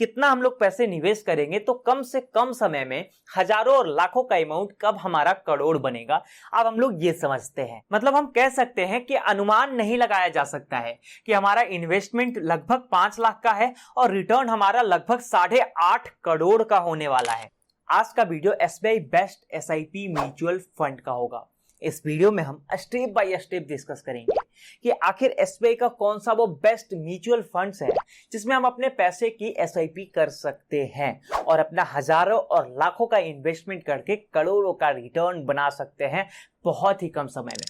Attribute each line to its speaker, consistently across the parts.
Speaker 1: कितना हम लोग पैसे निवेश करेंगे तो कम से कम समय में हजारों और लाखों का अमाउंट कब हमारा करोड़ बनेगा। अब हम लोग ये समझते हैं, मतलब हम कह सकते हैं कि अनुमान नहीं लगाया जा सकता है कि हमारा इन्वेस्टमेंट लगभग 5 लाख का है और रिटर्न हमारा लगभग 8.5 करोड़ का होने वाला है। आज का video SBI best SIP mutual fund का होगा। इस वीडियो में हम स्टेप बाय स्टेप डिस्कस करेंगे कि आखिर एसबीआई का कौन सा वो बेस्ट म्यूचुअल फंड्स है जिसमें हम अपने पैसे की एसआईपी कर सकते हैं और अपना हजारों और लाखों का इन्वेस्टमेंट करके करोड़ों का रिटर्न बना सकते हैं बहुत ही कम समय में।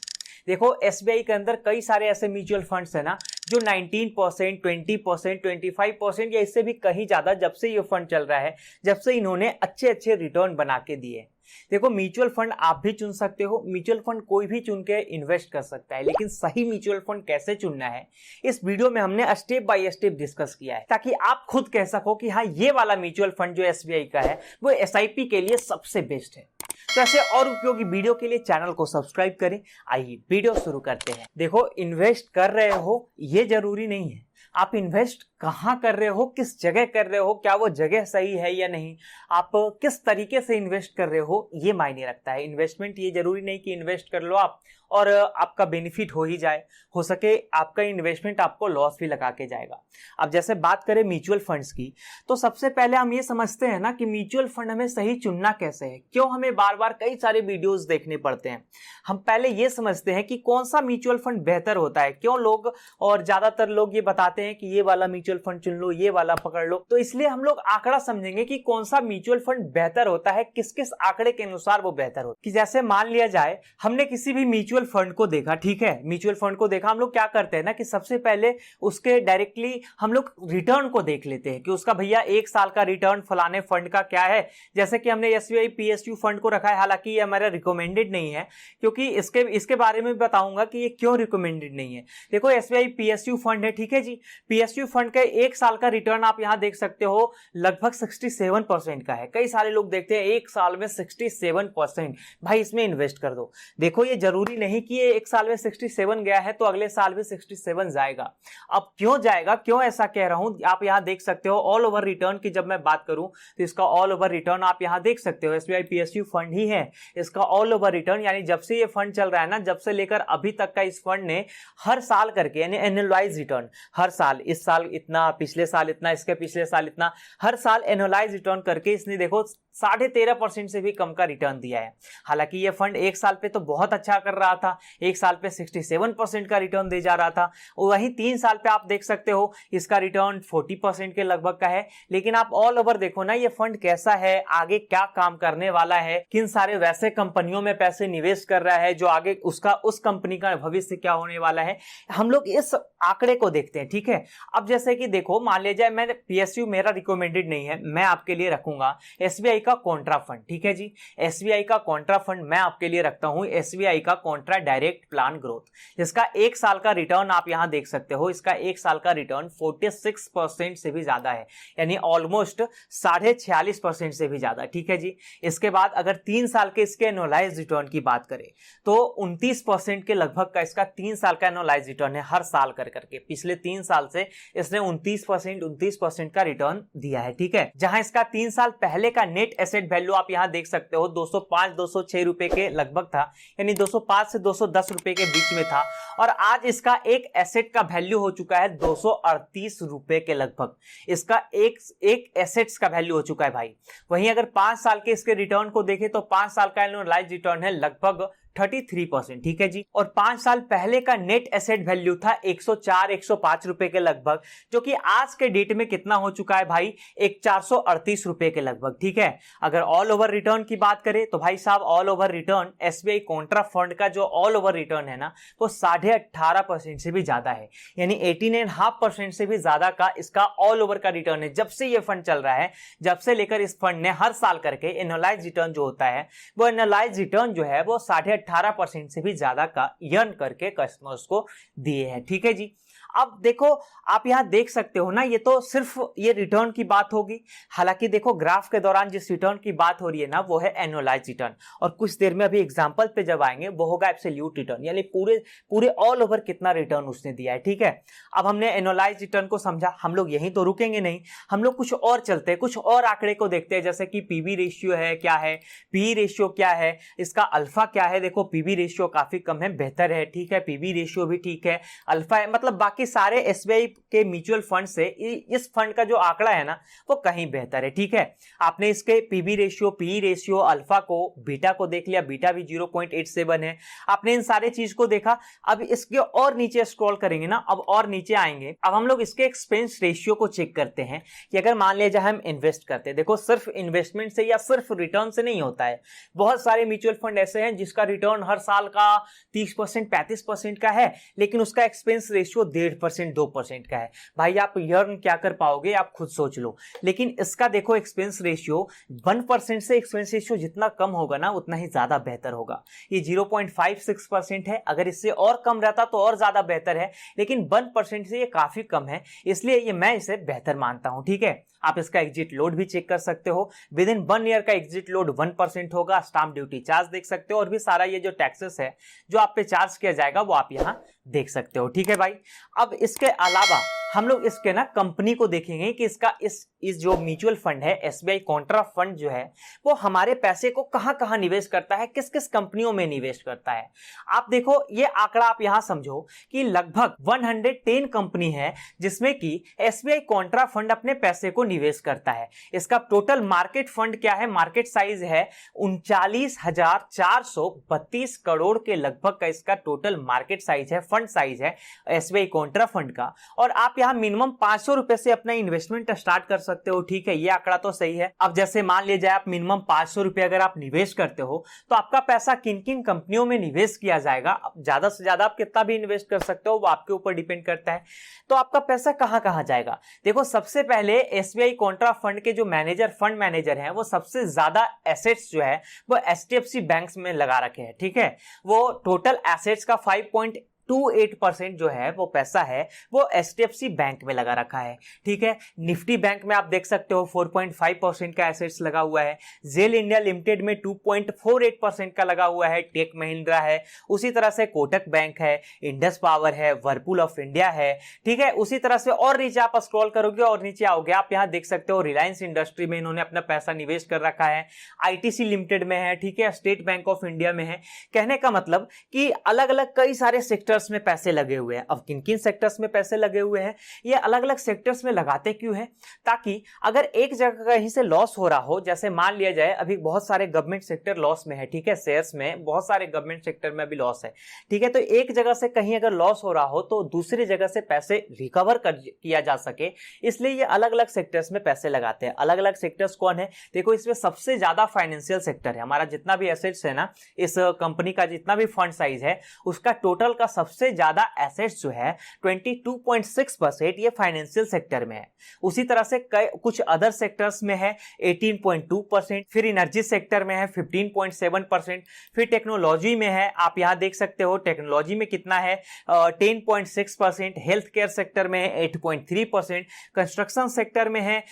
Speaker 1: देखो, एसबीआई के अंदर कई सारे ऐसे म्यूचुअल फंड्स है ना जो 19%, 20%, 25% या इससे भी कहीं ज्यादा, जब से ये फंड चल रहा है, जब से इन्होंने अच्छे अच्छे रिटर्न बना के दिए। देखो, म्यूचुअल फंड आप भी चुन सकते हो, म्यूचुअल फंड कोई भी चुन के इन्वेस्ट कर सकता है, लेकिन सही म्यूचुअल फंड कैसे चुनना है इस वीडियो में हमने स्टेप बाय स्टेप डिस्कस किया है, ताकि आप खुद कह सको कि हाँ, ये वाला म्यूचुअल फंड जो एसबीआई का है वो एसआईपी के लिए सबसे बेस्ट है। तो ऐसे और उपयोगी वीडियो के लिए चैनल को सब्सक्राइब करें। आइए वीडियो शुरू करते हैं। देखो, इन्वेस्ट कर रहे हो ये जरूरी नहीं है, आप इन्वेस्ट कहां कर रहे हो, किस जगह कर रहे हो, क्या वो जगह सही है या नहीं, आप किस तरीके से इन्वेस्ट कर रहे हो ये मायने रखता है। इन्वेस्टमेंट ये जरूरी नहीं कि इन्वेस्ट कर लो आप और आपका बेनिफिट हो ही जाए, हो सके आपका इन्वेस्टमेंट आपको लॉस भी लगा के जाएगा। अब जैसे बात करें म्यूचुअल फंड्स की, तो सबसे पहले हम ये समझते हैं ना कि म्यूचुअल फंड हमें सही चुनना कैसे है, क्यों हमें बार बार कई सारे वीडियोस देखने पड़ते हैं। हम पहले ये समझते हैं कि कौन सा म्यूचुअल फंड बेहतर होता है, क्यों लोग और ज्यादातर लोग ये बताते हैं कि ये वाला म्यूचुअल फंड चुन लो, ये वाला पकड़ लो। तो इसलिए हम लोग आंकड़ा समझेंगे कि कौन सा म्यूचुअल फंड बेहतर होता है, किस किस आंकड़े के अनुसार वो बेहतर होता है। कि जैसे मान लिया जाए हमने किसी भी म्यूचुअल फंड को देखा, ठीक है, म्यूचुअल फंड को देखा, हम लोग क्या करते हैं ना कि सबसे पहले उसके डायरेक्टली हम लोग रिटर्न को देख लेते हैं कि उसका भैया 1 साल का रिटर्न फलाने फंड का क्या है। जैसे कि हमने एसबीआई पीएसयू फंड को रखा है, हालांकि ये हमारा रिकमेंडेड नहीं है, क्योंकि इसके बारे में बताऊंगा कि ये क्यों रिकमेंडेड नहीं है। देखो, एसबीआई पीएसयू फंड है, ठीक है जी, पीएसयू फंड का 1 साल का रिटर्न आप यहां देख सकते हो लगभग 67% का है। कई सारे लोग देखते हैं 1 साल में 67%, भाई इसमें इन्वेस्ट कर दो। देखो, ये जरूरी नहीं कि ये 1 साल में 67 गया है तो अगले साल भी 67 जाएगा। अब क्यों जाएगा, क्यों ऐसा कह रहा हूं, आप यहां देख सकते हो ऑल ओवर रिटर्न की जब मैं बात करूं तो इसका ऑल ओवर रिटर्न आप यहां देख सकते हो, एसबीआई पीएसयू फंड ही है, इसका ऑल ओवर रिटर्न, यानी जब से ये फंड चल रहा है ना, जब से लेकर अभी तक का इस फंड ने हर साल करके, यानी एनुअलाइज रिटर्न, हर साल, इस साल इतना, पिछले साल इतना, इसके पिछले साल इतना, हर साल एनुअलाइज रिटर्न करके इसने देखो 13.5% से भी कम का रिटर्न दिया है। हालांकि ये फंड 1 साल पे तो बहुत अच्छा कर रहा था, 1 साल पे 67% का रिटर्न दे जा रहा था, वहीं 3 साल पे आप देख सकते हो इसका रिटर्न 40% के लगभग का है। लेकिन आप ऑल ओवर देखो ना, ये फंड कैसा है, आगे क्या काम करने वाला है, किन सारे वैसे कंपनियों में पैसे निवेश कर रहा है जो आगे उसका, उस कंपनी का भविष्य क्या होने वाला है, हम लोग इस आंकड़े को देखते हैं, ठीक है। अब जैसे कि देखो, मान लीजिए मैं पीएसयू मेरा रिकमेंडेड नहीं है, मैं आपके लिए रखूंगा एसबीआई का कॉन्ट्रा फंड, ठीक है जी, एसबीआई का कॉन्ट्रा फंड मैं आपके लिए रखता हूं, एसबीआई का कॉन्ट्रा डायरेक्ट प्लान ग्रोथ, जिसका 1 साल का रिटर्न आप यहां देख सकते हो, इसका 1 साल का रिटर्न 46% से भी ज्यादा है, यानी ऑलमोस्ट 46.5% से भी ज्यादा, ठीक है जी। इसके बाद अगर 3 साल के इसके एनुअलाइज रिटर्न की बात करें तो 29% के लगभग का इसका 3 साल का एनुअलाइज रिटर्न है, हर साल कर करके पिछले 3 साल से इसने 29% का रिटर्न दिया है, ठीक है। जहां इसका 3 साल पहले का नेट एसेट वैल्यू आप यहां देख सकते हो 205-206 रुपए के लगभग था, यानी 205 से 210 रुपए के बीच में था, और आज इसका एक एसेट का वैल्यू हो चुका है 238 रुपए के लगभग, इसका एक एसेट्स का वैल्यू हो चुका है भाई। वहीं अगर 5 साल के इसके रिटर्न को देखें तो 5 साल का एनुअलाइज रिटर्न है लगभग 33%, ठीक है जी। और 5 साल पहले का नेट एसेट वैल्यू था 104-105 रुपए के लगभग, जो कि आज के डेट में कितना हो चुका है भाई, 438 रुपए के लगभग, ठीक है। अगर ऑल ओवर रिटर्न की बात करें तो भाई साहब, all over return SBI Contra fund का जो ऑल ओवर रिटर्न है ना, वो 18.5% से भी ज्यादा है, यानी 18.5% से भी ज्यादा का इसका ऑल ओवर का रिटर्न है। जब से ये फंड चल रहा है, जब से लेकर इस फंड ने हर साल करके एनुअलाइज रिटर्न जो होता है, वो एनुअलाइज रिटर्न जो है वो 18.5% से भी ज्यादा का अर्न करके कस्टमर्स को दिए हैं, ठीक है जी। अब देखो आप यहां देख सकते हो ना, ये तो सिर्फ ये रिटर्न की बात होगी। हालांकि देखो ग्राफ के दौरान जिस रिटर्न की बात हो रही है ना वो है एनुअलाइज रिटर्न, और कुछ देर में अभी एग्जांपल पे जब आएंगे वो होगा एब्सोल्यूट रिटर्न, यानी पूरे पूरे ऑल ओवर कितना रिटर्न उसने दिया है। ठीक है, अब हमने एनुअलाइज रिटर्न को समझा, हम लोग यहीं तो रुकेंगे नहीं, हम लोग कुछ और चलते हैं, कुछ और आंकड़े को देखते हैं, जैसे कि पीबी रेशियो है क्या है, पी रेशियो क्या है, इसका अल्फा क्या है। देखो पीबी रेशियो काफी कम है, बेहतर है। ठीक है, पीबी रेशियो भी ठीक है, अल्फा है, मतलब बाकी सारे एसबीआई के म्यूचुअल फंड से इस फंड का जो आंकड़ा है ना वो कहीं बेहतर है। ठीक है, आपने इसके PB ratio, P ratio, alpha को, बीटा को देख लिया, बीटा भी 0.87 है। आपने इन सारे चीज को देखा। अब इसके और नीचे स्क्रॉल करेंगे ना, अब और नीचे आएंगे, अब हम लोग इसके एक्सपेंस रेशियो को चेक करते हैं कि अगर मान लिया जाए हम इन्वेस्ट करते हैं, देखो सिर्फ इन्वेस्टमेंट से या सिर्फ रिटर्न से नहीं होता है। बहुत सारे म्यूचुअल फंड ऐसे हैं जिसका रिटर्न हर साल का 30%, 35% का है, लेकिन उसका एक्सपेंस रेशियो 1.5%, 2% का है। भाई आप अर्न क्या कर पाओगे, आप खुद सोच लो। लेकिन इसका देखो एक्सपेंस रेशियो 1% से एक्सपेंस रेशियो जितना कम होगा ना उतना ही ज्यादा बेहतर होगा। ये 0.56% है, अगर इससे और कम रहता तो और ज्यादा बेहतर है, लेकिन 1% से ये काफी कम है, इसलिए ये मैं इसे बेहतर मानता हूं। ठीक है, आप इसका एग्जिट लोड भी चेक कर सकते हो, विद इन 1 ईयर का एग्जिट लोड 1% होगा। स्टाम्प ड्यूटी चार्ज देख सकते हो, और भी सारा ये जो टैक्सेस है जो आप पे चार्ज किया जाएगा वो आप यहां देख सकते हो। ठीक है भाई, अब इसके अलावा हम लोग इसके ना कंपनी को देखेंगे कि इसका इस जो म्यूचुअल फंड है एसबीआई कॉन्ट्रा फंड जो है वो हमारे पैसे को कहां कहां निवेश करता है, किस किस कंपनियों में निवेश करता है। आप देखो ये आंकड़ा आप यहां समझो कि लगभग 110 कंपनी है जिसमें कि एसबीआई कॉन्ट्रा फंड अपने पैसे को निवेश करता है। इसका टोटल मार्केट फंड क्या है, मार्केट साइज है 39,432 करोड़ के लगभग का इसका टोटल मार्केट साइज है, फंड साइज है एसबीआई कॉन्ट्रा फंड का। और आप यहां मिनिमम 500 रुपए से अपना इन्वेस्टमेंट स्टार्ट कर सकते हो। ठीक है, ये आंकड़ा तो सही है। अब जैसे मान लिया जाए आप मिनिमम 500 रुपए अगर आप निवेश करते हो तो आपका पैसा किन किन कंपनियों में निवेश किया जाएगा। ज्यादा से ज्यादा आप कितना भी इन्वेस्ट कर सकते हो, वो आपके ऊपर डिपेंड करता है। तो आपका पैसा कहां कहां जाएगा, देखो सबसे पहले एसबीआई कॉन्ट्रा फंड के जो मैनेजर, फंड मैनेजर हैं, वो सबसे ज्यादा एसेट्स जो है वो एचडीएफसी बैंक्स में लगा रखे हैं। ठीक है, वो टोटल एसेट्स का 5.28% जो है वो पैसा है वो एचडीएफसी बैंक में लगा रखा है। ठीक है, निफ्टी बैंक में आप देख सकते हो 4.5% का एसेट्स लगा हुआ है। जेल इंडिया लिमिटेड में 2.48% का लगा हुआ है। टेक महिंद्रा है, उसी तरह से कोटक बैंक है, इंडस पावर है, वर्लपूल ऑफ इंडिया है। ठीक है, उसी तरह से और नीचे आप स्क्रॉल करोगे और नीचे आओगे, आप यहां देख सकते हो रिलायंस इंडस्ट्री में इन्होंने अपना पैसा निवेश कर रखा है, आईटीसी लिमिटेड में है। ठीक है, स्टेट बैंक ऑफ इंडिया में है। कहने का मतलब कि अलग अलग कई सारे सेक्टर्स में पैसे लगे हुए हैं। अब किन किन सेक्टर्स में पैसे लगे हुए हैं, ये अलग अलग सेक्टर्स में लगाते क्यों है, ताकि अगर एक जगह कहीं से लॉस हो रहा हो, जैसे मान लिया जाए अभी बहुत सारे गवर्नमेंट सेक्टर लॉस में है। ठीक है, शेयर्स में बहुत सारे गवर्नमेंट सेक्टर में अभी लॉस है। ठीक है, तो एक जगह से कहीं अगर लॉस हो रहा हो तो दूसरी जगह से पैसे रिकवर किया जा सके, इसलिए ये अलग अलग सेक्टर्स में पैसे लगाते हैं। अलग अलग सेक्टर्स कौन है, देखो इसमें सबसे ज्यादा फाइनेंशियल सेक्टर है। हमारा जितना भी एसेट्स है ना, इस कंपनी का जितना भी फंड साइज है उसका टोटल का सबसे ज्यादा एसेट्स जो है 22.6% ये फाइनेंशियल सेक्टर में है। उसी तरह से कुछ अदर सेक्टर्स में है 18.2%, फिर एनर्जी सेक्टर में है 15.7%, फिर टेक्नोलॉजी में है, आप यहां देख सकते हो टेक्नोलॉजी में कितना है 10.6%, हेल्थ केयर सेक्टर में है 8.3%, कंस्ट्रक्शन सेक्टर में है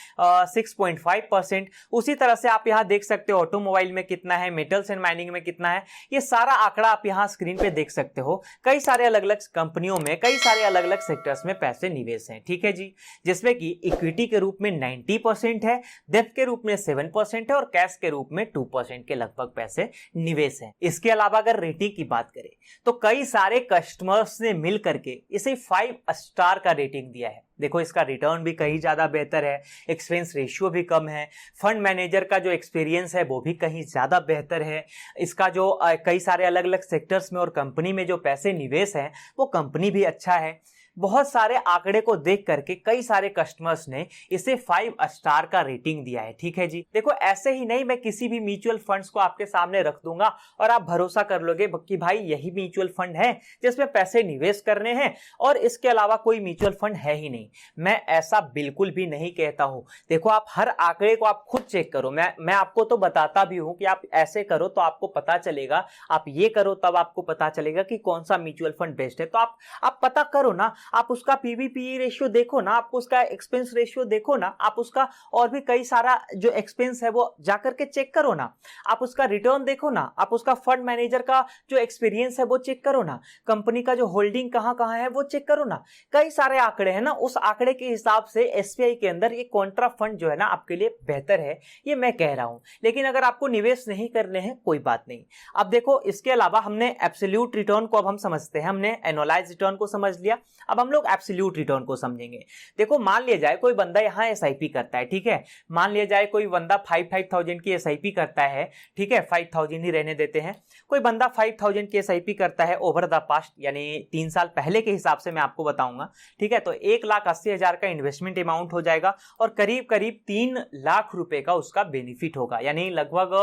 Speaker 1: 6.5%। उसी तरह से आप यहां देख सकते हो ऑटोमोबाइल में कितना है, मेटल्स एंड माइनिंग में कितना है। ये सारा आंकड़ा आप यहां स्क्रीन पे देख सकते हो। कई सारे अलग अलग कंपनियों में कई सारे अलग अलग सेक्टर्स में पैसे निवेश हैं। ठीक है जी, जिसमें कि इक्विटी के रूप में 90% है, डेब्ट के रूप में 7% है और कैश के रूप में 2% के लगभग पैसे निवेश हैं। इसके अलावा अगर रेटिंग की बात करें तो कई सारे कस्टमर्स ने मिल करके इसे 5 स्टार का रेटिंग दिया है। देखो इसका रिटर्न भी कहीं ज्यादा बेहतर है, एक्सपेंस रेशियो भी कम है, फंड मैनेजर का जो एक्सपीरियंस है वो भी कहीं ज्यादा बेहतर है, इसका जो कई सारे अलग अलग सेक्टर्स में और कंपनी में जो पैसे निवेश है वो कंपनी भी अच्छा है। बहुत सारे आंकड़े को देख करके कई सारे कस्टमर्स ने इसे 5 स्टार का रेटिंग दिया है। ठीक है जी, देखो ऐसे ही नहीं मैं किसी भी म्यूचुअल फंड्स को आपके सामने रख दूंगा और आप भरोसा कर लोगे कि भाई यही म्यूचुअल फंड है जिसमें पैसे निवेश करने हैं और इसके अलावा कोई म्यूचुअल फंड है ही नहीं। मैं ऐसा बिल्कुल भी नहीं कहता हूं। देखो आप हर आंकड़े को आप खुद चेक करो, मैं आपको तो बताता भी हूं कि आप ऐसे करो तो आपको पता चलेगा, आप ये करो तब आपको पता चलेगा कि कौन सा म्यूचुअल फंड बेस्ट है। तो आप पता करो ना, आप उसका पीवी रेशियो देखो ना, आप उसका एक्सपेंस रेशियो देखो ना, आप उसका और भी कई सारा जो एक्सपेंस है वो जाकर के चेक करो ना, आप उसका रिटर्न देखो ना, आप उसका फंड मैनेजर का जो एक्सपीरियंस है वो चेक करो ना, कंपनी का जो होल्डिंग कहां कहां है वो चेक करो ना। कई सारे आंकड़े हैं ना, उस आंकड़े के हिसाब से एसबीआई के अंदर ये कॉन्ट्रा फंड जो है ना आपके लिए बेहतर है, ये मैं कह रहा हूं। लेकिन अगर आपको निवेश नहीं करने हैं कोई बात नहीं। अब देखो, इसके अलावा हमने एब्सोल्यूट रिटर्न को अब हम समझते हैं, हमने एनुअलाइज रिटर्न को समझ लिया, अब हम लोग एब्सोल्यूट रिटर्न को समझेंगे। देखो, मान लिया जाए कोई बंदा यहां एसआईपी करता है, ठीक है, मान लिया जाए कोई बंदा 5,000 की एसआईपी करता है, ठीक है, 5,000 ही रहने देते हैं, कोई बंदा 5,000 की एसआईपी करता है ओवर द पास्ट, यानी 3 साल पहले के हिसाब से मैं आपको बताऊंगा, ठीक है, तो 1,80,000 का इन्वेस्टमेंट अमाउंट हो जाएगा और करीब करीब 3 लाख रुपए का उसका बेनिफिट होगा, यानी लगभग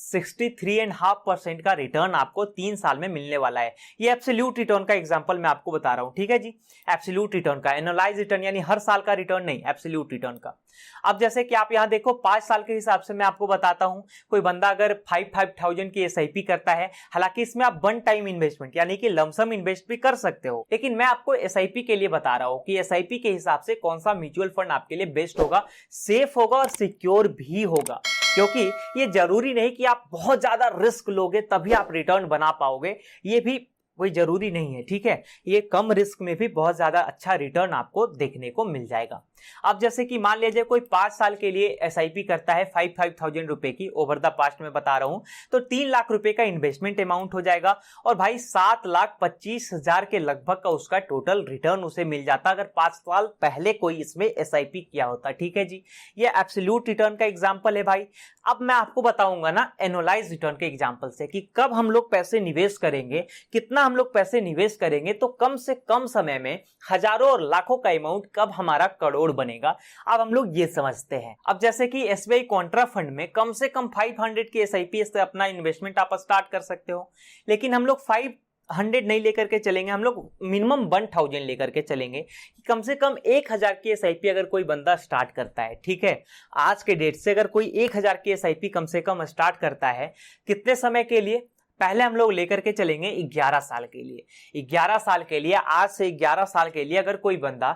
Speaker 1: 63.5% का रिटर्न आपको 3 साल में मिलने वाला है। ये एब्सोल्यूट रिटर्न का एग्जांपल मैं आपको बता रहा हूं, ठीक है जी, एब्सोल्यूट रिटर्न का, एनुअलाइज रिटर्न यानी हर साल का रिटर्न नहीं, एब्सोल्यूट रिटर्न का। अब जैसे कि आप यहां देखो 5 साल के हिसाब से मैं आपको बताता हूं, कोई बंदा अगर 5,000 की एसआईपी करता है, हालांकि इसमें आप वन टाइम इन्वेस्टमेंट यानी कि लमसम इन्वेस्ट भी कर सकते हो, लेकिन मैं आपको एसआईपी के लिए बता रहा हूं कि एसआईपी के हिसाब से कौन सा म्यूचुअल फंड आपके लिए बेस्ट होगा, सेफ होगा और सिक्योर भी होगा, क्योंकि ये जरूरी नहीं कि आप बहुत ज्यादा रिस्क लोगे तभी आप रिटर्न बना पाओगे, ये भी कोई जरूरी नहीं है, ठीक है, ये कम रिस्क में भी बहुत ज्यादा अच्छा रिटर्न आपको देखने को मिल जाएगा। अब जैसे कि मान लीजिए कोई 5 साल के लिए एसआईपी करता है 5,000 रुपए की, ओवर द पास्ट में बता रहा हूं, तो 3 लाख रुपए का इन्वेस्टमेंट अमाउंट हो जाएगा और भाई 7,25,000 के लगभग का उसका टोटल रिटर्न उसे मिल जाता अगर 5 साल पहले कोई इसमें एसआईपी किया होता, ठीक है जी, ये एब्सोल्यूट रिटर्न का एग्जाम्पल है भाई। अब मैं आपको बताऊंगा ना एनुअलाइज रिटर्न के एग्जाम्पल से कि कब हम लोग पैसे निवेश करेंगे, कितना हम लोग पैसे निवेश करेंगे तो कम से कम समय में हजारों और लाखों का अमाउंट कब हमारा करोड़ बनेगा। अब हम लोग ये समझते हैं। अब जैसे कि एसबीआई कॉन्ट्रा फंड में कम से कम 500 की एसआईपी से अपना इन्वेस्टमेंट आप स्टार्ट कर सकते हो, लेकिन हम लोग 500 नहीं लेकर के चलेंगे, हम लोग मिनिमम 1,000 लेकर के चलेंगे। कम से कम 1,000 की एसआईपी अगर कोई बंदा स्टार्ट करता है, ठीक है, आज के डेट से अगर कोई 1,000 की एसआईपी कम से कम स्टार्ट करता है, कितने समय के लिए, पहले हम लोग लेकर के चलेंगे 11 साल के लिए। 11 साल के लिए, आज से 11 साल के लिए अगर कोई बंदा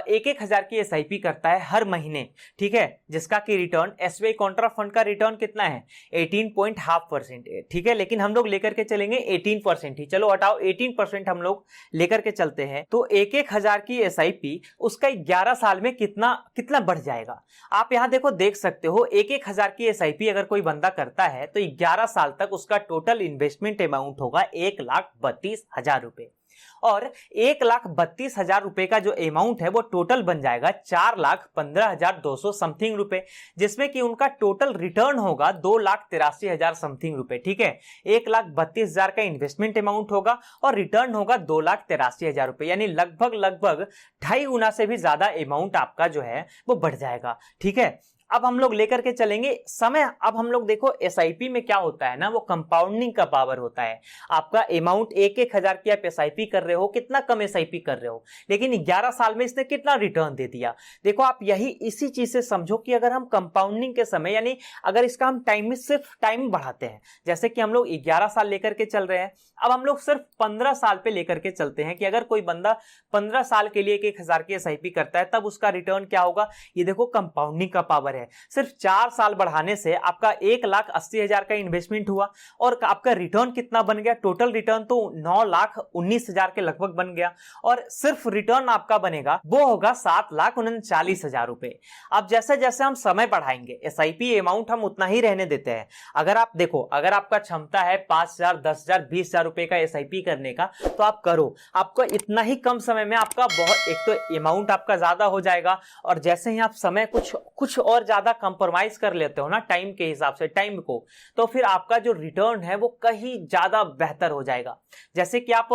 Speaker 1: 1,000 की एसआईपी करता है हर महीने, ठीक है, जिसका कि रिटर्न एसबीआई कॉन्ट्रा फंड का रिटर्न कितना है 18.5% है, ठीक है, लेकिन हम लोग लेकर के चलेंगे 18% ही, चलो हटाओ 18% हम लोग लेकर के चलते हैं, तो 1,000 की एसआईपी उसका 11 साल में कितना कितना बढ़ जाएगा। आप यहां देखो, देख सकते हो 1,000 की एसआईपी अगर कोई बंदा करता है तो 11 साल तक उसका टोटल इन्वेस्टमेंट अमाउंट होगा 1,32,000 रुपए, और 1,32,000 रुपए का जो अमाउंट है वो टोटल बन जाएगा 4,15,200 समथिंग रुपए, जिसमें कि उनका टोटल रिटर्न होगा 2,83,000 समथिंग रुपए, ठीक है, 1,32,000 का इन्वेस्टमेंट अमाउंट होगा और रिटर्न होगा 2,83,000 रुपए, यानी लगभग 2.5 गुना से भी ज्यादा अमाउंट आपका जो है वो बढ़ जाएगा, ठीक है। अब हम लोग लेकर के चलेंगे समय। अब हम लोग देखो एसआईपी में क्या होता है ना, वो कंपाउंडिंग का पावर होता है। आपका अमाउंट 1,000 की आप एसआईपी कर रहे हो, कितना कम एसआईपी कर रहे हो, लेकिन 11 साल में इसने कितना रिटर्न दे दिया। देखो आप यही इसी चीज से समझो कि अगर हम कंपाउंडिंग के समय, यानी अगर इसका हम टाइम में सिर्फ टाइम बढ़ाते हैं, जैसे कि हम लोग 11 साल लेकर के चल रहे हैं, अब हम लोग सिर्फ 15 साल पे लेकर के चलते हैं कि अगर कोई बंदा 15 साल के लिए 1,000 की एसआईपी करता है तब उसका रिटर्न क्या होगा। ये देखो कंपाउंडिंग का पावर है। सिर्फ 4 साल बढ़ाने से आपका 1,80,000 का इन्वेस्टमेंट हुआ और आपका रिटर्न कितना बन गया, टोटल रिटर्न तो 9,19,000 के लगभग बन गया, और सिर्फ रिटर्न आपका बनेगा वो होगा 7,39,000 रुपए। अब जैसे जैसे हम समय बढ़ाएंगे एसआईपी अमाउंट हम उतना ही रहने देते हैं। अगर आप देखो, अगर आपका क्षमता है 5,000, 10,000, 20,000 रुपए का एसआईपी करने का तो आप करो, आपको इतना ही कम समय में आपका बहुत, एक तो अमाउंट आपका ज्यादा हो जाएगा, और जैसे ही आप समय कुछ और ज्यादा कंप्रोमाइज कर लेते हो ना टाइम के हिसाब से, टाइम को, तो फिर आपका जो रिटर्न है वो कहीं ज्यादा बेहतर हो जाएगा। जैसे कि आप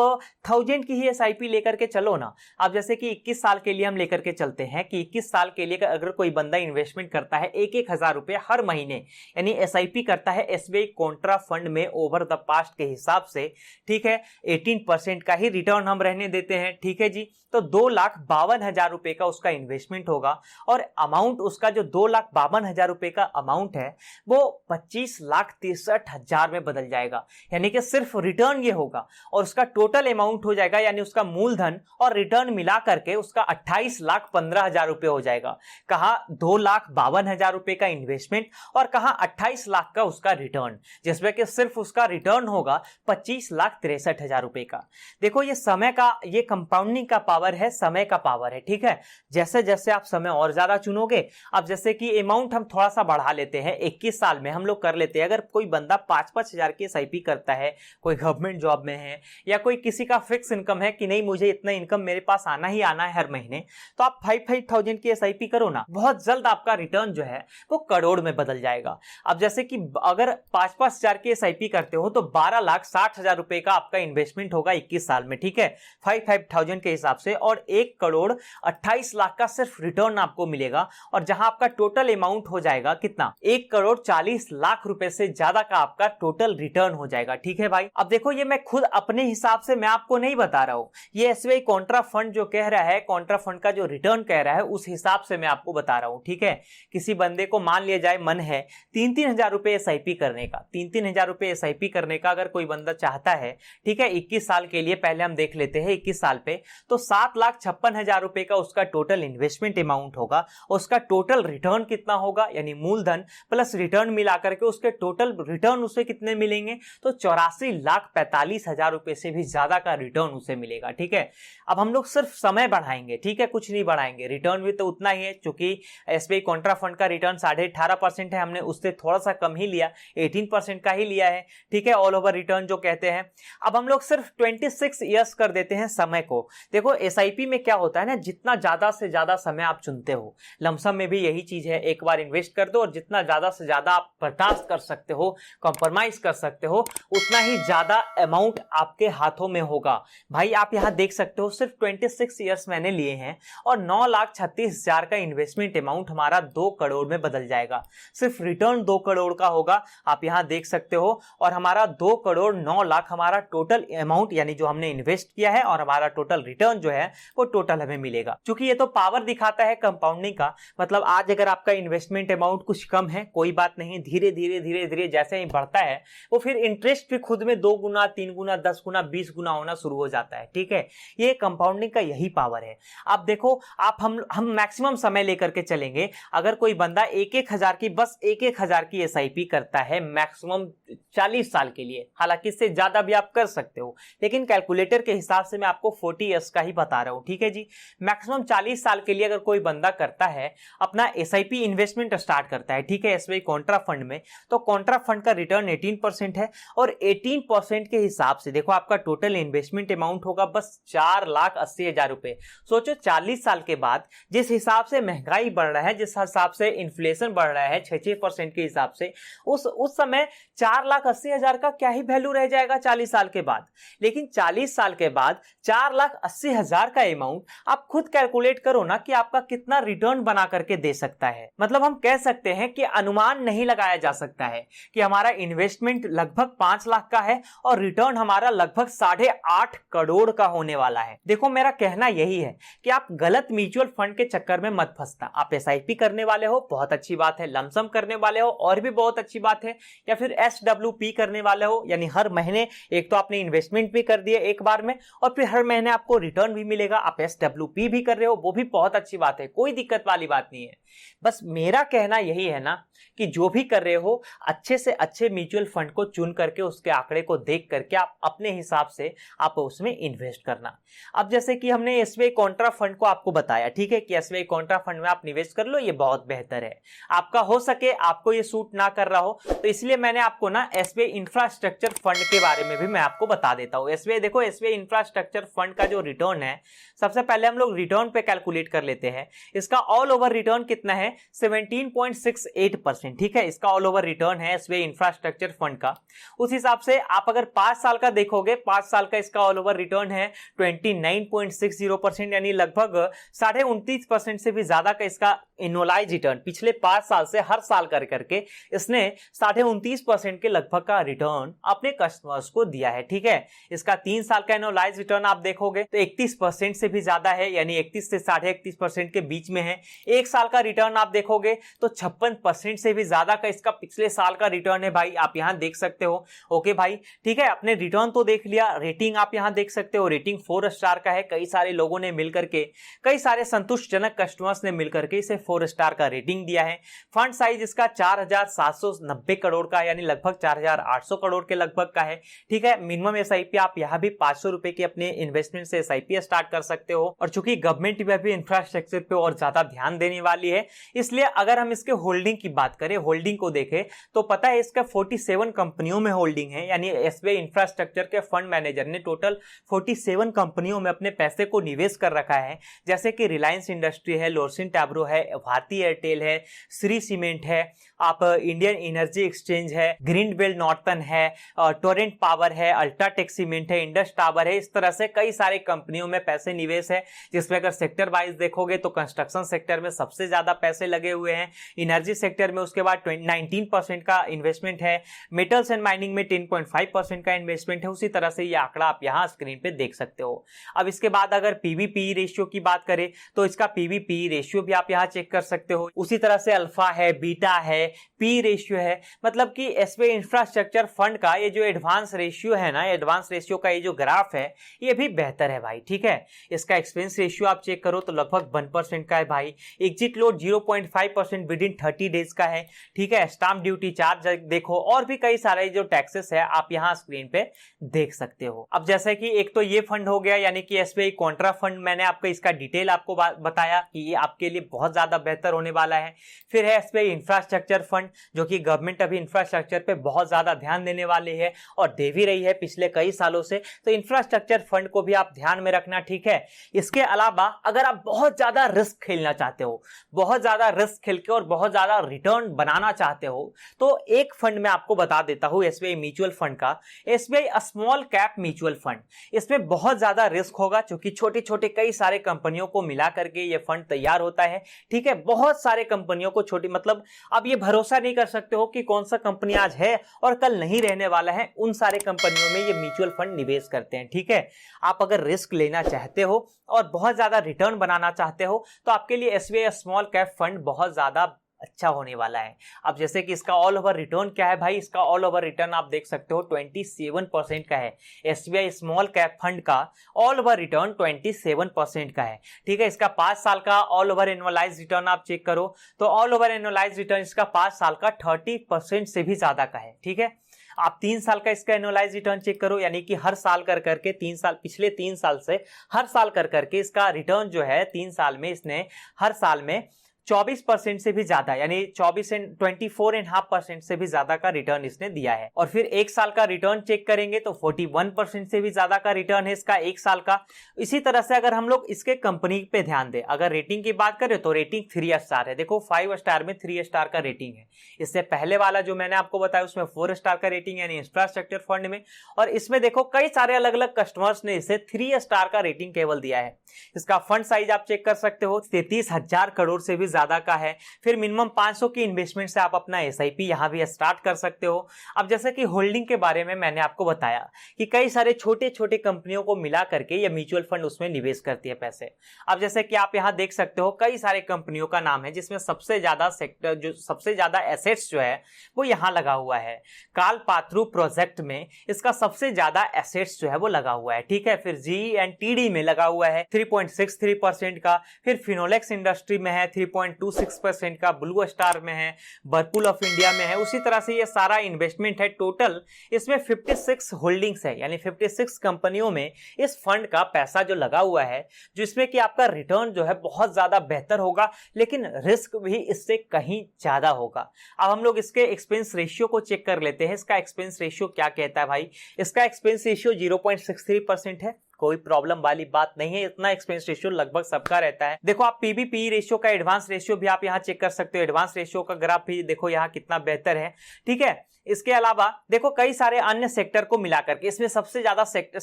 Speaker 1: 1,000 की ही एसआईपी लेकर के चलो ना। अब जैसे कि 21 साल के लिए हम लेकर के चलते हैं कि 21 साल के लिए अगर कोई बंदा इन्वेस्टमेंट करता है 1,000 रुपए हर महीने, यानी एसआईपी करता है एसबीआई कॉन्ट्रा फंड में ओवर द पास्ट के हिसाब से, ठीक है, 18% का ही रिटर्न हम रहने देते हैं, ठीक है जी, तो 2,52,000 रुपए का उसका इन्वेस्टमेंट होगा, और अमाउंट उसका जो 2,52,000 रुपए का अमाउंट है वो 25,63,000 में बदल जाएगा, यानी कि सिर्फ रिटर्न ये होगा और उसका टोटल अमाउंट हो जाएगा, यानी उसका मूलधन और रिटर्न मिला करके उसका 28,15,000 रुपए हो जाएगा। कहा 2,52,000 रुपए का इन्वेस्टमेंट और कहा 28 लाख का उसका रिटर्न, जिसमें कि सिर्फ उसका रिटर्न होगा 25,63,000 रुपए का। देखो ये समय का, ये कंपाउंडिंग का पावर है, समय का पावर है, ठीक है। जैसे जैसे आप समय और ज्यादा चुनोगे, अब जैसे कि अमाउंट हम थोड़ा सा बढ़ा लेते हैं, 21 साल में हम लोग कर लेते हैं। अगर कोई बंदा 5-5 हजार की एसआईपी करता है, कोई गवर्नमेंट जॉब में है या कोई किसी का फिक्स इनकम है कि नहीं मुझे इतना इनकम मेरे पास आना ही आना है हर महीने, तो आप 5,000 की एसआईपी करो ना, बहुत जल्द आपका रिटर्न जो है वो करोड़ में बदल जाएगा। अब जैसे कि अगर 5-5 हजार की एसआईपी करते हो तो 12,60,000 रुपए का आपका इन्वेस्टमेंट होगा 21 साल में, ठीक है, 5,000 के हिसाब से, और 1,28,00,000 का सिर्फ रिटर्न आपको मिलेगा। और जहां आपका टोटल अमाउंट हो जाएगा कितना, 1,40,00,000 रुपए से ज्यादा का आपका टोटल रिटर्न हो जाएगा, ठीक है भाई। अब देखो ये मैं खुद अपने हिसाब से मैं आपको नहीं बता रहा हूं, ये एसबीआई कॉन्ट्रा फंड जो कह रहा है, कॉन्ट्रा फंड का जो रिटर्न कह रहा है उस हिसाब से मैं आपको बता रहा हूं, ठीक है। किसी बंदे को मान लिया जाए मन है 3-3 हजार रुपए एसआईपी करने का, 3-3 हजार रुपए एसआईपी करने का अगर कोई बंदा चाहता है, ठीक है, 21 साल के लिए, पहले हम देख लेते हैं 21 साल पे, तो 7,56,000 रुपए का उसका टोटल इन्वेस्टमेंट अमाउंट होगा। उसका टोटल रिटर्न कितना होगा, यानी मूलधन प्लस रिटर्न मिलाकर के उसके टोटल रिटर्न उसे कितने मिलेंगे, तो 84,45,000 रुपए से भी ज्यादा का रिटर्न उसे मिलेगा, ठीक है। अब हम लोग सिर्फ समय बढ़ाएंगे, ठीक है, कुछ नहीं बढ़ाएंगे, रिटर्न भी तो उतना ही है, क्योंकि एसबीआई कॉन्ट्रा फंड का रिटर्न 18.5% है, हमने उससे थोड़ा सा कम ही लिया, 18% का ही लिया है, ठीक है, ऑल ओवर रिटर्न जो कहते हैं। अब हम लोग सिर्फ 26 ईयर्स कर देते हैं समय को। देखो एसआईपी में क्या होता है ना, जितना ज्यादा से ज्यादा समय आप चुनते हो, लमसम में भी यही चीज है, एक बार इन्वेस्ट कर दो और जितना ज्यादा से ज्यादा आप बर्दाश्त कर सकते हो, कॉम्प्रोमाइज कर सकते हो, उतना ही ज्यादा अमाउंट आपके हाथों में होगा। भाई आप यहां देख सकते हो सिर्फ 26 ईयर्स मैंने लिए हैं और 9,36,000 का इन्वेस्टमेंट अमाउंट हमारा 2 करोड़ में बदल जाएगा। सिर्फ रिटर्न 2 करोड़ का होगा, आप यहां देख सकते हो, और हमारा 2,09,00,000 हमारा टोटल अमाउंट, यानी जो हमने इन्वेस्ट किया है, और हमारा टोटल रिटर्न जो है वो टोटल हमें मिलेगा। क्योंकि ये तो पावर दिखाता है कंपाउंडिंग का, मतलब आज अगर आपका इन्वेस्टमेंट अमाउंट कुछ कम है, कोई बात नहीं, धीरे धीरे धीरे धीरे जैसे ही बढ़ता है वो फिर इंटरेस्ट भी खुद में 2 गुना, 3 गुना, 10 गुना, 20 गुना होना शुरू हो जाता है, ठीक है। ये कंपाउंडिंग का यही पावर है। आप देखो, आप हम मैक्सिमम समय लेकर के चलेंगे। अगर कोई बंदा 1-1 हजार की, बस 1-1 हजार की एसआईपी करता है मैक्सिमम 40 साल के लिए, हालांकि इससे ज्यादा भी आप कर सकते हो, लेकिन कैलकुलेटर के हिसाब से मैं आपको 40 ईयर्स का ही बता रहा हूं, ठीक है जी। मैक्सिमम 40 साल के लिए अगर कोई बंदा करता है, अपना एसआईपी इन्वेस्टमेंट स्टार्ट करता है, ठीक है, एसबीआई कॉन्ट्रा फंड में, तो कॉन्ट्रा फंड का रिटर्न 18% है, और 18% के हिसाब से देखो आपका टोटल इन्वेस्टमेंट अमाउंट होगा बस 4,80,000 रुपए। सोचो 40 साल के बाद जिस हिसाब से महंगाई बढ़ रहा है, जिस हिसाब से इन्फ्लेशन बढ़ रहा है 6% के हिसाब से, उस समय 4,80,000 का क्या ही वैल्यू रह जाएगा 40 साल के बाद। लेकिन 40 साल के बाद 4,80,000 का अमाउंट आप खुद कैलकुलेट करो ना कि आपका कितना रिटर्न बना करके दे सकता है। मतलब हम कह सकते हैं कि अनुमान नहीं लगाया जा सकता है कि हमारा इन्वेस्टमेंट लगभग 5 लाख का है और रिटर्न हमारा लगभग 8.5 करोड़ का होने वाला है। देखो मेरा कहना यही है कि आप गलत म्यूचुअल फंड के चक्कर में मत फंसना। आप एसआईपी करने वाले हो, बहुत अच्छी बात है, लमसम करने वाले हो और भी बहुत अच्छी बात है, या फिर एसडब्ल्यूपी करने वाले हो, यानी हर महीने एक तो आपने इन्वेस्टमेंट भी कर दिया एक बार में और फिर हर महीने आपको रिटर्न भी मिलेगा, आप एसडब्ल्यूपी भी कर रहे हो, वो भी बहुत अच्छी बात है, कोई दिक्कत वाली बात नहीं है। बस मेरा कहना यही है ना कि जो भी कर रहे हो अच्छे से अच्छे म्यूचुअल फंड को चुन करके उसके आंकड़े को देख करके आप अपने हिसाब से आप उसमें इन्वेस्ट करना। अब जैसे कि हमने एसबीआई कॉन्ट्रा फंड को आपको बताया, ठीक है, कि एसबीआई कॉन्ट्रा फंड में आप निवेश कर लो, ये बहुत बेहतर है। आपका हो सके आपको ये सूट ना कर रहा हो तो इसलिए मैंने आपको ना एसबीआई इंफ्रास्ट्रक्चर फंड के बारे में भी मैं आपको बता देता हूं। एसबीआई देखो, एसबीआई इंफ्रास्ट्रक्चर फंड का जो रिटर्न है, सबसे पहले हम लोग रिटर्न पे कैलकुलेट कर लेते हैं। इसका ऑल ओवर रिटर्न कितना है, 17.68%, ठीक है, इसका ऑल ओवर रिटर्न है एसबीआई इंफ्रास्ट्रक्चर फंड का। उस हिसाब से आप अगर 5 साल का देखोगे, 5 साल का इसका ऑल ओवर रिटर्न है 29.60%, यानी लगभग 29.5% से भी ज्यादा का इसका एनुअलाइज रिटर्न पिछले 5 साल से हर साल कर करके इसने 29.5% के लगभग का रिटर्न अपने कस्टमर्स को दिया है, ठीक है। इसका 3 साल का एनुअलाइज रिटर्न आप देखोगे तो 31% से भी ज्यादा है, यानी 31 से 31.5% के बीच में है। 1 साल का रिटर्न आप देखोगे तो 56% से भी ज्यादा का इसका पिछले साल का रिटर्न है भाई, आप यहां देख सकते हो। ओके भाई, ठीक है, आपने रिटर्न तो देख लिया, रेटिंग आप यहां देख सकते हो, रेटिंग 4 स्टार का है। कई सारे लोगों ने मिलकर के, कई सारे संतुष्टजनक कस्टमर्स ने मिलकर के इसे 4 स्टार का रेटिंग दिया है। फंड साइज इसका 4790 करोड़ का, यानी लगभग 4800 करोड़ के लगभग का है। ठीक है, मिनिमम एसआईपी आप यहां भी 500 रुपए की अपने इन्वेस्टमेंट से एसआईपी स्टार्ट कर सकते हो। और चूंकि गवर्नमेंट भी इंफ्रास्ट्रक्चर पे और ज्यादा ध्यान देने वाली है, इसलिए अगर हम इसके होल्डिंग की बात करें, होल्डिंग को देखें तो पता है इसका 47 कंपनियों में होल्डिंग है। यानी एसबीआई इंफ्रास्ट्रक्चर के फंड मैनेजर ने टोटल 47 कंपनियों में अपने पैसे को निवेश कर रखा है, जैसे कि रिलायंस इंडस्ट्री है, लोरसन टैब्रो है, भारती एयरटेल है, श्री सीमेंट है, आप इंडियन एनर्जी एक्सचेंज है, ग्रीन बेल्ट नॉर्थन है, टोरेंट पावर है, अल्ट्राटेक सीमेंट है, इंडस टावर है। इस तरह से कई सारे कंपनियों में पैसे निवेश है, जिसमें अगर सेक्टर वाइज देखोगे तो कंस्ट्रक्शन सेक्टर में सबसे ज्यादा पैसे लगे हुए हैं, एनर्जी सेक्टर में उसके बाद 19% का इन्वेस्टमेंट है, मेटल्स एंड माइनिंग में 10.5% का इन्वेस्टमेंट है। उसी तरह से ये आंकड़ा आप यहां स्क्रीन पे देख सकते हो। अब इसके बाद अगर पीवी-पी रेशियो की बात करें तो इसका पीवी-पी रेशियो भी आप यहां चेक कर सकते हो। उसी तरह से अल्फा है, बीटा है, पी रेशियो है, मतलब कि एसबीआई इंफ्रास्ट्रक्चर फंड का ये जो एडवांस रेशियो है ना, एडवांस रेशियो का ये जो ग्राफ है ये भी बेहतर है भाई। ठीक है, इसका एक्सपेंस रेशियो आप चेक करो तो लगभग 1% का है भाई। Exit load 0.5% with in 30 days का है। ठीक है, स्टाम्प ड्यूटी चार्ज देखो, और भी कई सारे जो टैक्सेस है आप यहां स्क्रीन पे देख सकते हो। अब जैसे कि एक तो ये फंड हो गया, यानी कि एसबीआई कॉन्ट्रा फंड, मैंने आपको इसका डिटेल आपको बताया कि ये आपके लिए बहुत ज्यादा बेहतर होने वाला है। फिर है एसबीआई इंफ्रास्ट्रक्चर फंड, जो कि गवर्नमेंट अभी इंफ्रास्ट्रक्चर पे बहुत ज्यादा ध्यान देने वाली है और दे भी रही है पिछले कई सालों से, तो इंफ्रास्ट्रक्चर फंड को भी आप ध्यान में रखना। ठीक है, इसके अलावा अगर आप बहुत ज्यादा रिस्क खेलना चाहते हो, बहुत ज्यादा रिस्क खेल के और बहुत ज्यादा रिटर्न बनाना चाहते हो, तो एक फंड मैं आपको बता देता हूं एसबीआई म्यूचुअल फंड का, SBI small cap mutual fund. इसमें बहुत ज्यादा रिस्क होगा, क्योंकि छोटे छोटे कई सारे कंपनियों को मिला करके ये फंड तैयार होता है। ठीक है, बहुत सारे कंपनियों को छोटी, मतलब अब ये भरोसा नहीं कर सकते हो कि कौन सा कंपनी आज है और कल नहीं रहने वाला है, उन सारे कंपनियों में ये म्यूचुअल फंड निवेश करते हैं। ठीक है, आप अगर रिस्क लेना चाहते हो और बहुत ज्यादा रिटर्न बनाना चाहते हो तो आपके लिए एसबीआई स्मॉल कैप फंड बहुत ज्यादा अच्छा होने वाला है। अब जैसे कि इसका ऑल ओवर रिटर्न क्या है भाई, इसका ऑल ओवर रिटर्न आप देख सकते हो 27% का है। एसबीआई स्मॉल कैप फंड का ऑल ओवर रिटर्न 27% का है। ठीक है, इसका 5 साल का ऑल ओवर एनुअलाइज रिटर्न आप चेक करो तो ऑल ओवर एनुअलाइज रिटर्न इसका 5 साल का 30% से भी ज्यादा का है। ठीक है, आप 3 साल का इसका एनुअलाइज रिटर्न चेक करो, यानी कि हर साल कर करके 3 साल, पिछले 3 साल से हर साल कर करके इसका रिटर्न जो है 3 साल में इसने हर साल में 24% से भी ज्यादा, यानी 24.5% से भी ज्यादा का रिटर्न इसने दिया है। और फिर एक साल का रिटर्न चेक करेंगे तो 41% से भी ज्यादा का रिटर्न है इसका एक साल का। इसी तरह से अगर हम लोग इसके कंपनी पे ध्यान दें, अगर रेटिंग की बात करें तो रेटिंग 3 स्टार है। देखो 5 स्टार में 3 स्टार का रेटिंग है। इससे पहले वाला जो मैंने आपको बताया उसमें 4 स्टार का रेटिंग, यानी इंफ्रास्ट्रक्चर फंड में, और इसमें देखो कई सारे अलग अलग कस्टमर्स ने इसे 3 स्टार का रेटिंग केवल दिया है। इसका फंड साइज आप चेक कर सकते हो 33,000 करोड़ से भी ज्यादा का है। फिर मिनिमम 500 की इन्वेस्टमेंट से आप अपना एसआईपी यहां भी स्टार्ट कर सकते हो। अब जैसे कि होल्डिंग के बारे में मैंने आपको बताया कि कई सारे छोटे छोटे कंपनियों को मिला करके ये म्यूचुअल फंड उसमें निवेश करती है पैसे। अब जैसे कि आप यहां देख सकते हो कई सारे कंपनियों का नाम है, जिसमें सबसे ज्यादा सेक्टर, जो सबसे ज्यादा एसेट्स जो है वो यहां लगा हुआ है। कालपात्रू प्रोजेक्ट में इसका सबसे ज्यादा एसेट्स जो है वो लगा हुआ है। ठीक है, फिर GE&TD में लगा हुआ है 3.63% का, फिर फिनोलेक्स इंडस्ट्री में है 3.26% का, ब्लू स्टार में है, वर्लपूल ऑफ इंडिया में है। उसी तरह से ये सारा इन्वेस्टमेंट है। टोटल इसमें 56 होल्डिंग्स है, यानी 56 कंपनियों में इस फंड का पैसा जो लगा हुआ है, जिसमें कि आपका रिटर्न जो है बहुत ज्यादा बेहतर होगा, लेकिन रिस्क भी इससे कहीं ज्यादा होगा। अब हम लोग इसके एक्सपेंस रेशियो को चेक कर लेते हैं। इसका एक्सपेंस रेशियो क्या कहता है भाई, इसका एक्सपेंस रेशियो 0.63% है। कोई प्रॉब्लम वाली बात नहीं है, इतना एक्सपेंस रेशियो लगभग सबका रहता है। देखो आप पीवी-पी रेशियो का एडवांस रेशियो भी आप यहां चेक कर सकते हो। एडवांस रेशियो का ग्राफ भी देखो यहां कितना बेहतर है। ठीक है, इसके अलावा देखो कई सारे अन्य सेक्टर को मिलाकर के इसमें सबसे ज्यादा सेक्टर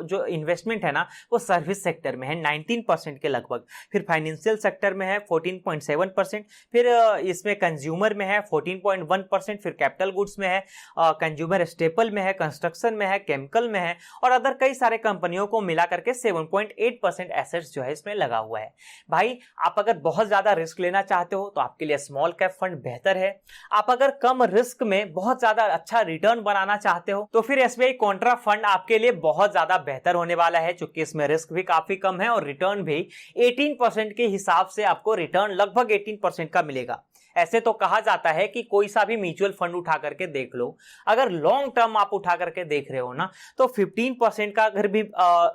Speaker 1: जो इन्वेस्टमेंट है ना वो सर्विस सेक्टर में है 19% के लगभग, फिर फाइनेंशियल सेक्टर में है 14.7%, फिर इसमें कंज्यूमर में है 14.1%, फिर कैपिटल गुड्स में है, कंज्यूमर स्टेपल में है, कंस्ट्रक्शन में है, केमिकल में है, और अदर कई सारे कंपनियों को मिला करके 7.8% एसेट्स जो है इसमें लगा हुआ है। भाई आप अगर बहुत ज्यादा रिस्क लेना चाहते हो तो आपके लिए स्मॉल कैप फंड बेहतर है। आप अगर कम रिस्क में बहुत ज्यादा अच्छा रिटर्न बनाना चाहते हो तो फिर एसबीआई कॉन्ट्रा फंड आपके लिए बहुत ज्यादा बेहतर होने वाला है, क्योंकि इसमें रिस्क भी काफी कम है और रिटर्न भी 18% के हिसाब से आपको रिटर्न लगभग 18% का मिलेगा। ऐसे तो कहा जाता है कि कोई सा भी म्यूचुअल फंड उठा करके देख लो, अगर लॉन्ग टर्म आप उठा करके देख रहे हो ना तो 15% का अगर भी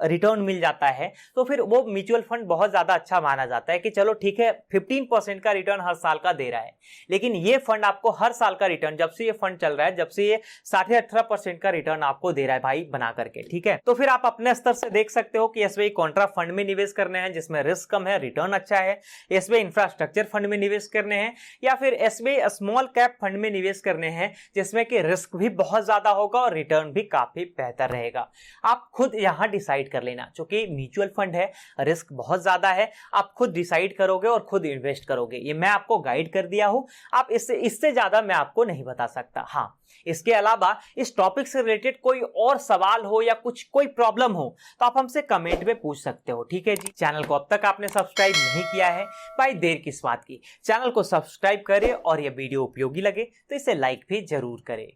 Speaker 1: रिटर्न मिल जाता है तो फिर वो म्यूचुअल फंड बहुत ज्यादा अच्छा माना जाता है कि चलो ठीक है 15% का रिटर्न हर साल का दे रहा है। लेकिन ये फंड आपको हर साल का रिटर्न, जब से ये फंड चल रहा है, जब से ये 18.5% का रिटर्न आपको दे रहा है भाई बना करके, ठीक है। तो फिर आप अपने स्तर से देख सकते हो कि एसबीआई कॉन्ट्रा फंड में निवेश करने हैं जिसमें रिस्क कम है, रिटर्न अच्छा है, एसबीआई इंफ्रास्ट्रक्चर फंड में निवेश करने हैं, या फिर एसबीआई स्मॉल कैप फंड में निवेश करने हैं जिसमें कि रिस्क भी बहुत ज्यादा होगा और रिटर्न भी काफी बेहतर रहेगा। आप खुद यहां डिसाइड कर लेना, क्योंकि म्यूचुअल फंड है, रिस्क बहुत ज्यादा है, आप खुद डिसाइड करोगे और खुद इन्वेस्ट करोगे। ये मैं आपको गाइड कर दिया हूं, आप इससे ज्यादा मैं आपको नहीं बता सकता। हाँ, इसके अलावा इस टॉपिक से रिलेटेड कोई और सवाल हो या कोई प्रॉब्लम हो तो आप हमसे कमेंट में पूछ सकते हो, ठीक है जी। चैनल को अब तक आपने सब्सक्राइब नहीं किया है, भाई देर किस बात की, चैनल को सब्सक्राइब करें और यह वीडियो उपयोगी लगे तो इसे लाइक भी जरूर करें।